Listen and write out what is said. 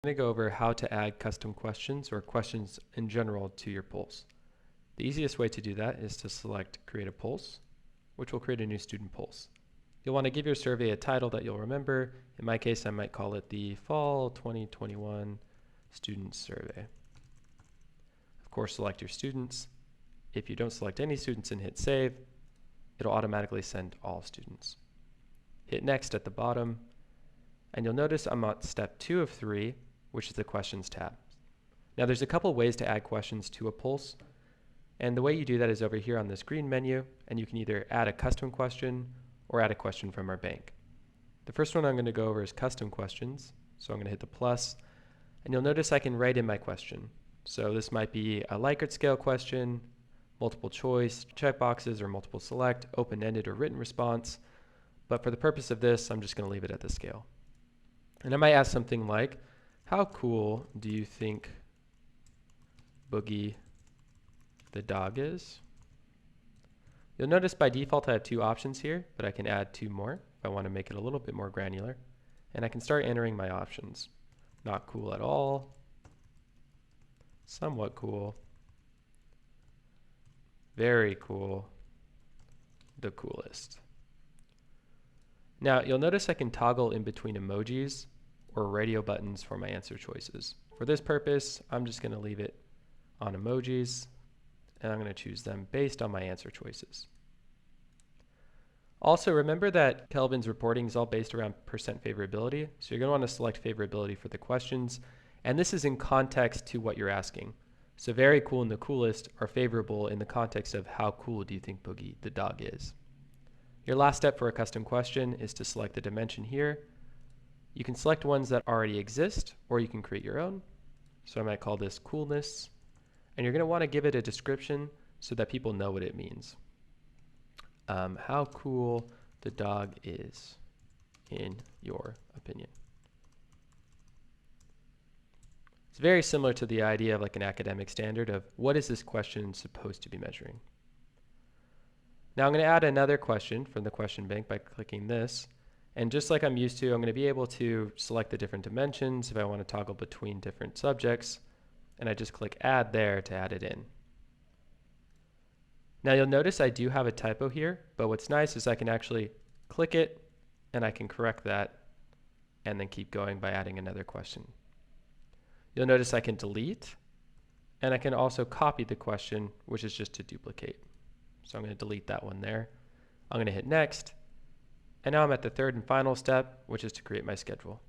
going to go over how to add custom questions or questions in general to your polls. The easiest way to do that is to select Create a Polls, which will create a new student polls. You'll want to give your survey a title that you'll remember. In my case, I might call it the Fall 2021 Student Survey. Of course, select your students. If you don't select any students and hit Save, it'll automatically send all students. Hit Next at the bottom, and you'll notice I'm at step 2 of 3, which is the Questions tab. Now there's a couple ways to add questions to a polls, and the way you do that is over here on this green menu, and you can either add a custom question or add a question from our bank. The first one I'm going to go over is custom questions, so I'm going to hit the plus, and you'll notice I can write in my question. So this might be a Likert scale question, multiple choice, checkboxes, or multiple select, open-ended, or written response. But for the purpose of this, I'm just going to leave it at the scale. And I might ask something like, how cool do you think Boogie the dog is? You'll notice by default I have 2 options here, but I can add 2 more if I want to make it a little bit more granular. And I can start entering my options. Not cool at all, somewhat cool, very cool, the coolest. Now you'll notice I can toggle in between emojis or radio buttons for my answer choices. For this purpose, I'm just going to leave it on emojis, and I'm going to choose them based on my answer choices. Also remember that Kelvin's reporting is all based around percent favorability, so you're going to want to select favorability for the questions, and this is in context to what you're asking. So very cool and the coolest are favorable in the context of how cool do you think Boogie the dog is. Your last step for a custom question is to select the dimension here. You can select ones that already exist, or you can create your own. So I might call this coolness, and you're going to want to give it a description so that people know what it means. How cool the dog is, in your opinion. It's very similar to the idea of like an academic standard of what is this question supposed to be measuring. Now I'm going to add another question from the question bank by clicking this, and just like I'm used to, I'm going to be able to select the different dimensions if I want to toggle between different subjects, and I just click add there to add it in. Now you'll notice I do have a typo here, but what's nice is I can actually click it and I can correct that and then keep going by adding another question. You'll notice I can delete, and I can also copy the question, which is just to duplicate. So I'm going to delete that one there. I'm going to hit next, and now I'm at the third and final step, which is to create my schedule.